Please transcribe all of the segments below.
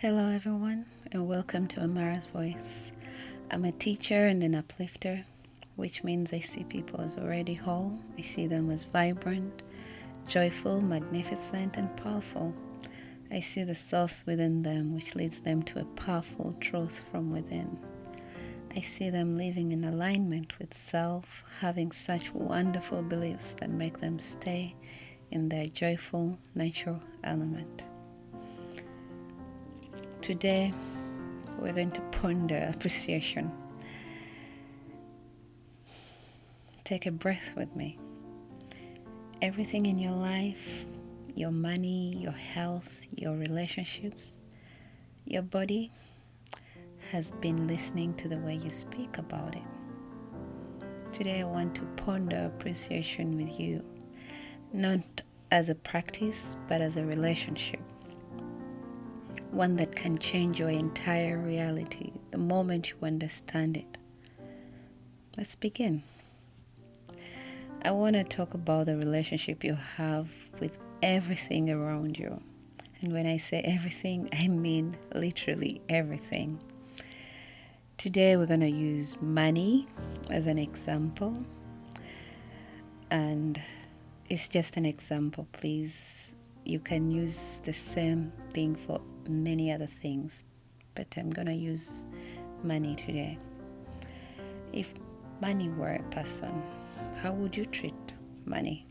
Hello, everyone, and welcome to Amara's Voice. I'm a teacher and an uplifter, which means I see people as already whole. I see them as vibrant, joyful, magnificent, and powerful. I see the source within them, which leads them to a powerful truth from within. I see them living in alignment with self, having such wonderful beliefs that make them stay in their joyful, natural element. Today, we're going to ponder appreciation. Take a breath with me. Everything in your life, your money, your health, your relationships, your body has been listening to the way you speak about it. Today, I want to ponder appreciation with you, not as a practice, but as a relationship. One that can change your entire reality the moment you understand it. Let's begin. I want to talk about the relationship you have with everything around you. And when I say everything, I mean literally everything. Today we're going to use money as an example. And it's just an example, please. You can use the same thing for many other things, but I'm going to use money today. If money were a person, how would you treat money?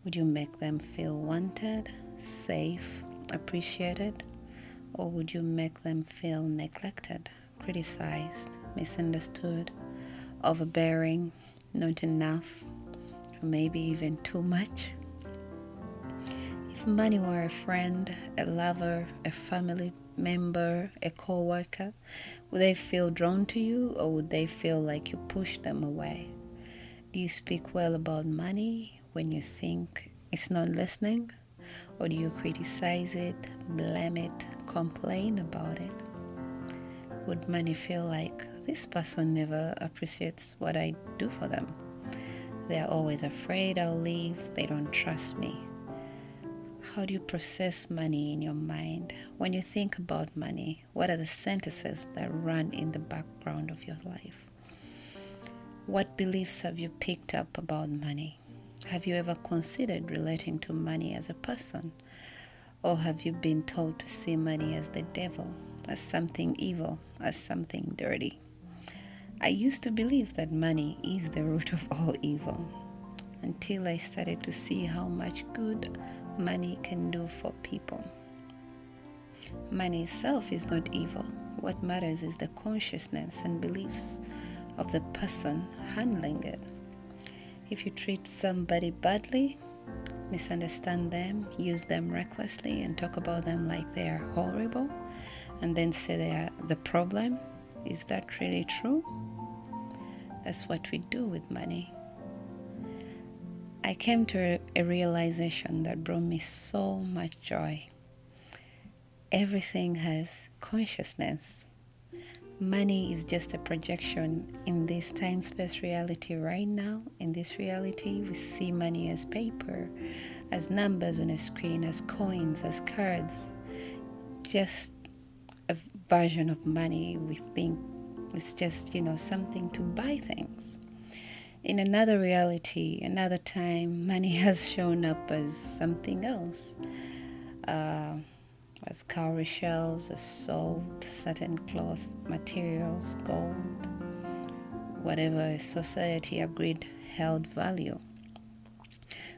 Would you make them feel wanted, safe, appreciated, or would you make them feel neglected, criticized, misunderstood, overbearing, not enough, or maybe even too much? If money were a friend, a lover, a family member, a co-worker, would they feel drawn to you, or would they feel like you push them away? Do you speak well about money when you think it's not listening? Or do you criticize it, blame it, complain about it? Would money feel like this person never appreciates what I do for them? They're always afraid I'll leave, they don't trust me. How do you process money in your mind? When you think about money, what are the sentences that run in the background of your life? What beliefs have you picked up about money? Have you ever considered relating to money as a person? Or have you been told to see money as the devil, as something evil, as something dirty? I used to believe that money is the root of all evil, until I started to see how much good money can do for people. Money itself is not evil. What matters is the consciousness and beliefs of the person handling it. If you treat somebody badly, misunderstand them, use them recklessly, and talk about them like they are horrible, and then say they are the problem, is that really true? That's what we do with money. I came to a realization that brought me so much joy. Everything has consciousness. Money is just a projection in this time-space reality right now. In this reality, we see money as paper, as numbers on a screen, as coins, as cards. Just a version of money we think it's just, something to buy things. In another reality, another time, money has shown up as something else. As cowrie shells, as sold, certain cloth materials, gold, whatever society agreed held value.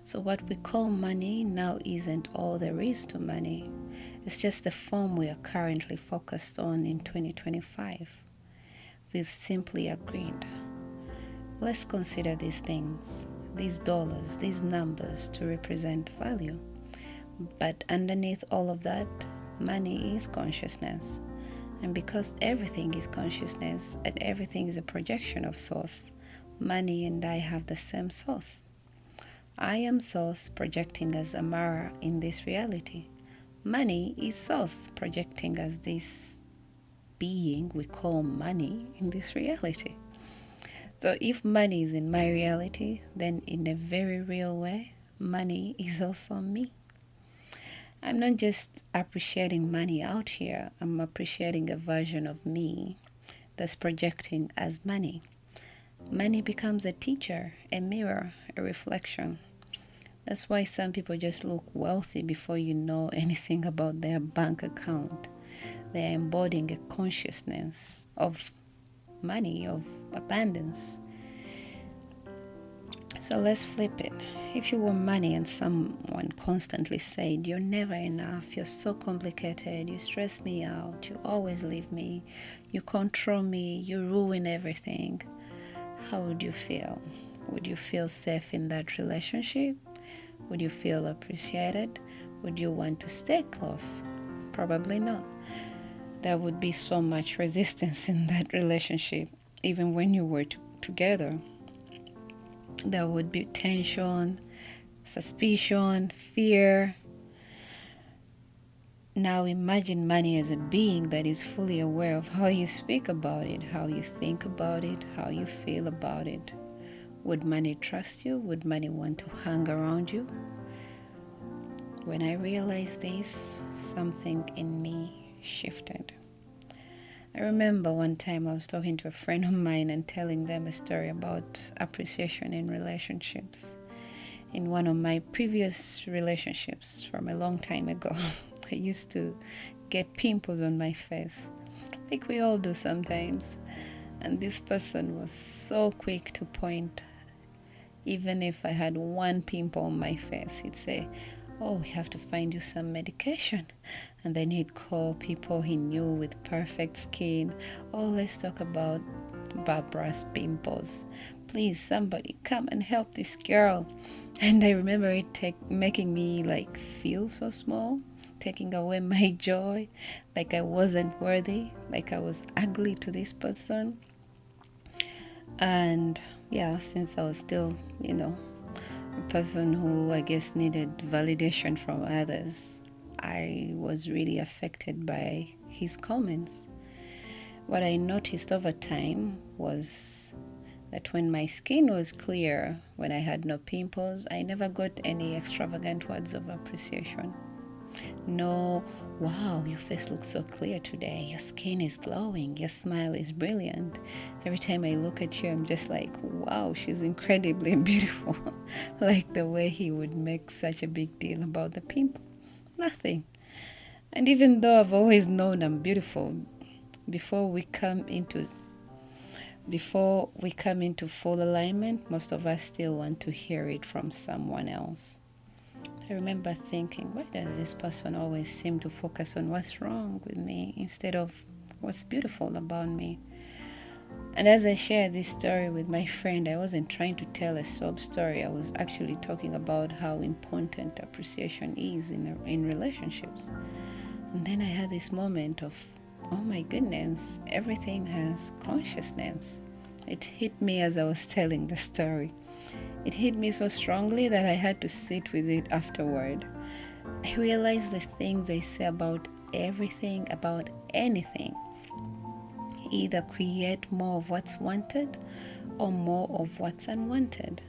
So what we call money now isn't all there is to money. It's just the form we are currently focused on in 2025. We've simply agreed. Let's consider these things, these dollars, these numbers to represent value. But underneath all of that, money is consciousness. And because everything is consciousness and everything is a projection of source, money and I have the same source. I am source projecting as Amara in this reality. Money is source projecting as this being we call money in this reality. So if money is in my reality, then in a very real way, money is also me. I'm not just appreciating money out here, I'm appreciating a version of me that's projecting as money. Money becomes a teacher, a mirror, a reflection. That's why some people just look wealthy before you know anything about their bank account. They're embodying a consciousness of money, of abundance. So let's flip it. If you want money and someone constantly said, "You're never enough, you're so complicated, you stress me out, you always leave me, you control me, you ruin everything," how would you feel? Would you feel safe in that relationship? Would you feel appreciated? Would you want to stay close? Probably not. There would be so much resistance in that relationship, even when you were together. There would be tension, suspicion, fear. Now imagine money as a being that is fully aware of how you speak about it, how you think about it, how you feel about it. Would money trust you? Would money want to hang around you? When I realized this, something in me shifted. I remember one time I was talking to a friend of mine and telling them a story about appreciation in relationships. In one of my previous relationships from a long time ago, I used to get pimples on my face, like we all do sometimes. And this person was so quick to point, even if I had one pimple on my face, he'd say, "Oh, we have to find you some medication." And then he'd call people he knew with perfect skin. "Oh, let's talk about Barbara's pimples. Please, somebody come and help this girl." And I remember it making me like feel so small, taking away my joy, like I wasn't worthy, like I was ugly to this person. And yeah, since I was still, a person who I guess needed validation from others, I was really affected by his comments. What I noticed over time was that when my skin was clear, when I had no pimples, I never got any extravagant words of appreciation. No, "Wow, your face looks so clear today. Your skin is glowing. Your smile is brilliant." Every time I look at you, I'm just like, "Wow, she's incredibly beautiful." Like the way he would make such a big deal about the pimple. Nothing. And even though I've always known I'm beautiful, before we come into full alignment, most of us still want to hear it from someone else. I remember thinking, why does this person always seem to focus on what's wrong with me instead of what's beautiful about me? And as I shared this story with my friend, I wasn't trying to tell a sob story. I was actually talking about how important appreciation is in relationships. And then I had this moment of, oh my goodness, everything has consciousness. It hit me as I was telling the story. It hit me so strongly that I had to sit with it afterward. I realized the things I say about everything, about anything, either create more of what's wanted or more of what's unwanted.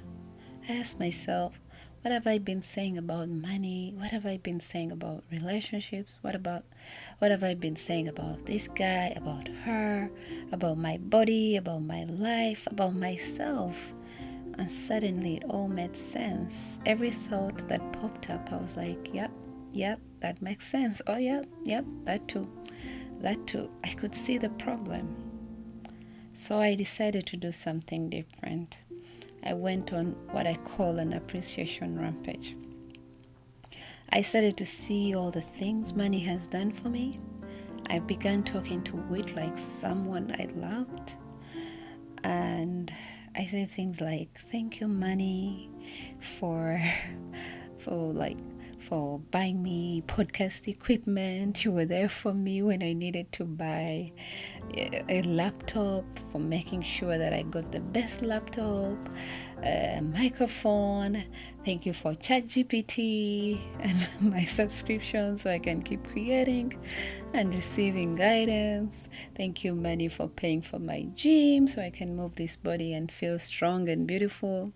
I asked myself, what have I been saying about money? What have I been saying about relationships? What have I been saying about this guy, about her, about my body, about my life, about myself? And suddenly it all made sense. Every thought that popped up, I was like, yep, that makes sense. Oh, yep, that too. I could see the problem. So I decided to do something different. I went on what I call an appreciation rampage. I started to see all the things money has done for me. I began talking to it like someone I loved. And I say things like, "Thank you, money, for buying me podcast equipment. You were there for me when I needed to buy a laptop, for making sure that I got the best laptop, a microphone. Thank you for ChatGPT and my subscription so I can keep creating and receiving guidance. Thank you, money, for paying for my gym so I can move this body and feel strong and beautiful.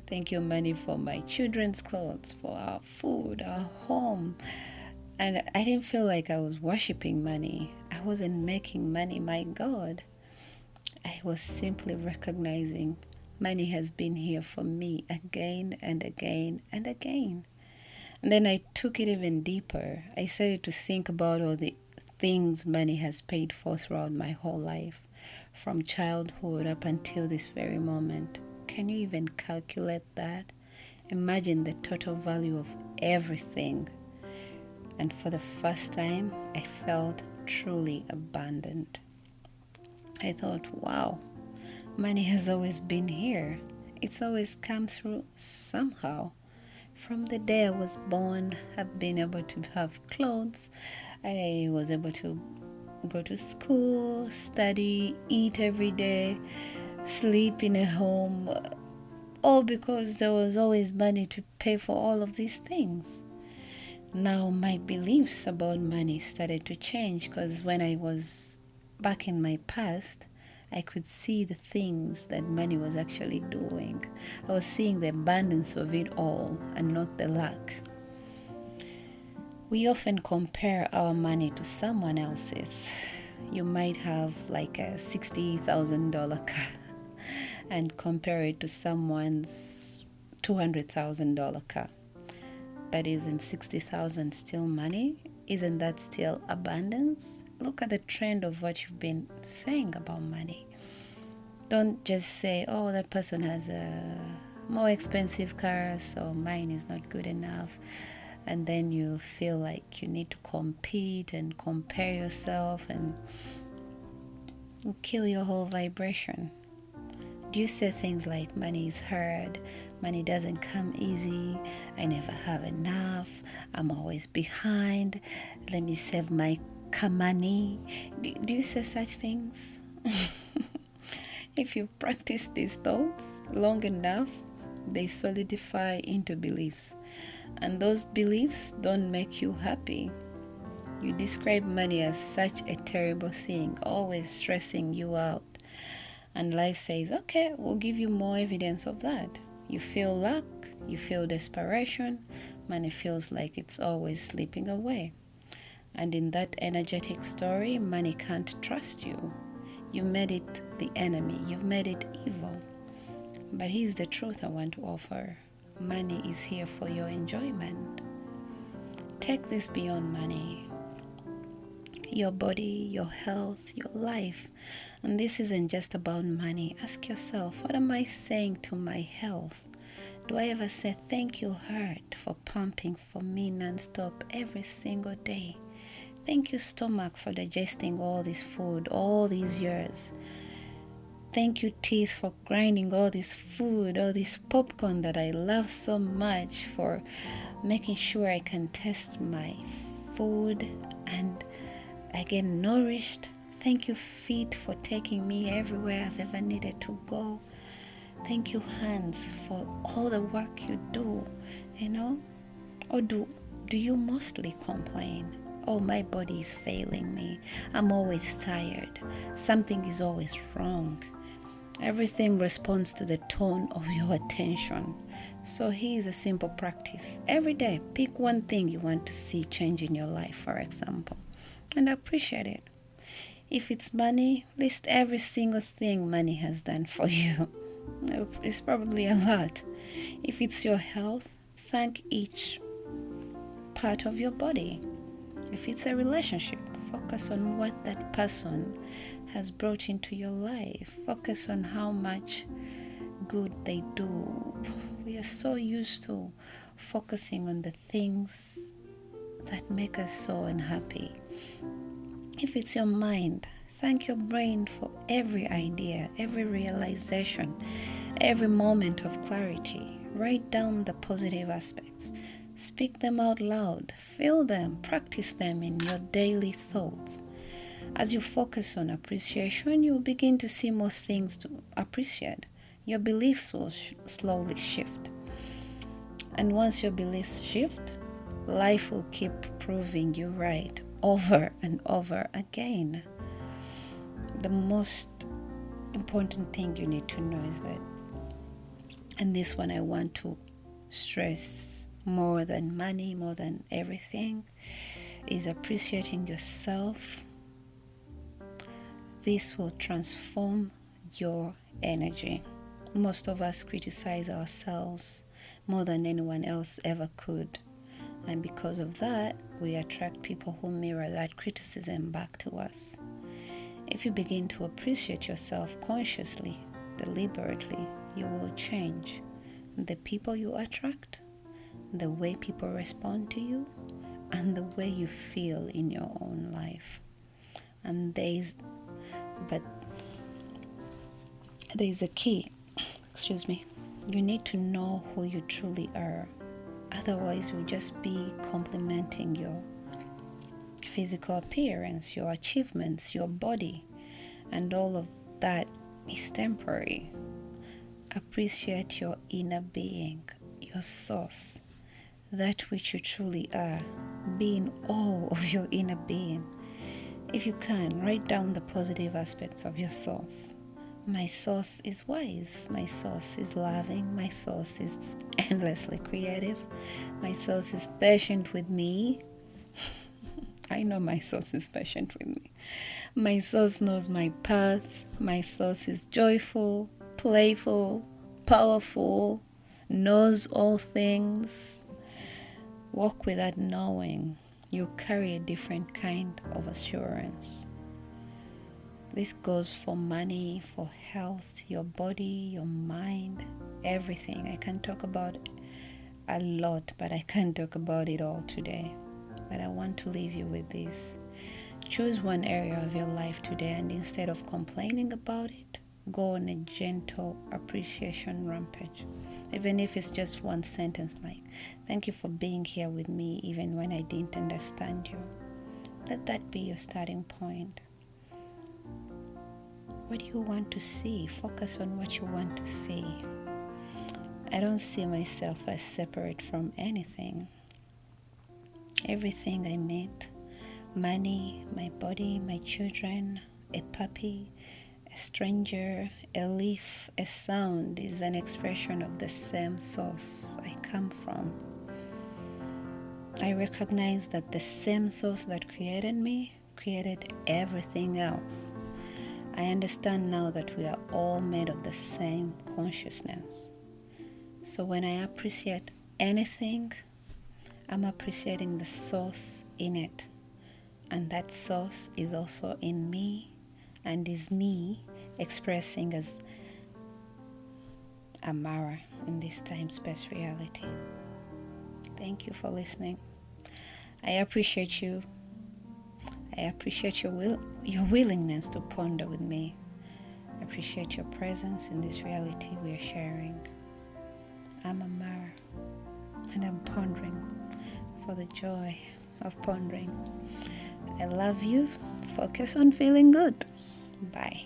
Thank you, money, for my children's clothes, for our food, our home, And I didn't feel like I was worshiping money. I wasn't making money my God. I was simply recognizing money has been here for me again and again and again. And then I took it even deeper. I started to think about all the things money has paid for throughout my whole life, from childhood up until this very moment. Can you even calculate that? Imagine the total value of everything. And for the first time, I felt truly abundant. I thought, wow, money has always been here. It's always come through somehow. From the day I was born, I've been able to have clothes. I was able to go to school, study, eat every day, sleep in a home, all because there was always money to pay for all of these things. Now my beliefs about money started to change, because when I was back in my past, I could see the things that money was actually doing. I was seeing the abundance of it all and not the lack. We often compare our money to someone else's. You might have like a $60,000 car and compare it to someone's $200,000 car. But isn't 60,000 still money? Isn't that still abundance? Look at the trend of what you've been saying about money. Don't just say, oh, that person has a more expensive car, so mine is not good enough. And then you feel like you need to compete and compare yourself and kill your whole vibration. Do you say things like money is hard, money doesn't come easy, I never have enough, I'm always behind, let me save my money? Do you say such things? If you practice these thoughts long enough, they solidify into beliefs. And those beliefs don't make you happy. You describe money as such a terrible thing, always stressing you out. And life says, okay, we'll give you more evidence of that. You feel lack, you feel desperation, money feels like it's always slipping away. And in that energetic story, money can't trust you. You made it the enemy, you've made it evil. But here's the truth I want to offer. Money is here for your enjoyment. Take this beyond money. Your body, your health, your life. And this isn't just about money. Ask yourself, what am I saying to my health? Do I ever say thank you, heart, for pumping for me non-stop every single day? Thank you, stomach, for digesting all this food all these years. Thank you, teeth, for grinding all this food, all this popcorn that I love so much, for making sure I can taste my food and I get nourished. Thank you, feet, for taking me everywhere I've ever needed to go. Thank you, hands, for all the work you do, Or do you mostly complain? Oh, my body is failing me. I'm always tired. Something is always wrong. Everything responds to the tone of your attention. So here's a simple practice. Every day, pick one thing you want to see change in your life, for example, and appreciate it. If it's money, list every single thing money has done for you. It's probably a lot. If it's your health, thank each part of your body. If it's a relationship, focus on what that person has brought into your life. Focus on how much good they do. We are so used to focusing on the things that make us so unhappy. If it's your mind, thank your brain for every idea, every realization, every moment of clarity. Write down the positive aspects. Speak them out loud. Feel them. Practice them in your daily thoughts. As you focus on appreciation, you'll begin to see more things to appreciate. Your beliefs will slowly shift. And once your beliefs shift, life will keep proving you right over and over again. The most important thing you need to know is that, and this one I want to stress more than money, more than everything, is appreciating yourself. This will transform your energy. Most of us criticize ourselves more than anyone else ever could. And because of that, we attract people who mirror that criticism back to us. If you begin to appreciate yourself consciously, deliberately, you will change the people you attract, the way people respond to you, and the way you feel in your own life. And there's a key. You need to know who you truly are. Otherwise, you'll just be complimenting your physical appearance, your achievements, your body, and all of that is temporary. Appreciate your inner being, your source, that which you truly are. Be in awe of your inner being. If you can, write down the positive aspects of your source. My source is wise. My source is loving. My source is endlessly creative. My source is patient with me. I know my source is patient with me. My source knows my path. My source is joyful, playful, powerful, knows all things. Walk with that knowing. You carry a different kind of assurance. This goes for money, for health, your body, your mind, everything. I can talk about a lot, but I can't talk about it all today. But I want to leave you with this. Choose one area of your life today, and instead of complaining about it, go on a gentle appreciation rampage. Even if it's just one sentence like, "Thank you for being here with me even when I didn't understand you." Let that be your starting point. What do you want to see? Focus on what you want to see. I don't see myself as separate from anything. Everything I meet, money, my body, my children, a puppy, a stranger, a leaf, a sound is an expression of the same source I come from. I recognize that the same source that created me created everything else. I understand now that we are all made of the same consciousness. So when I appreciate anything, I'm appreciating the source in it. And that source is also in me and is me expressing as Amara in this time-space reality. Thank you for listening. I appreciate you. I appreciate your willingness to ponder with me. I appreciate your presence in this reality we are sharing. I'm Amara, and I'm pondering for the joy of pondering. I love you. Focus on feeling good. Bye.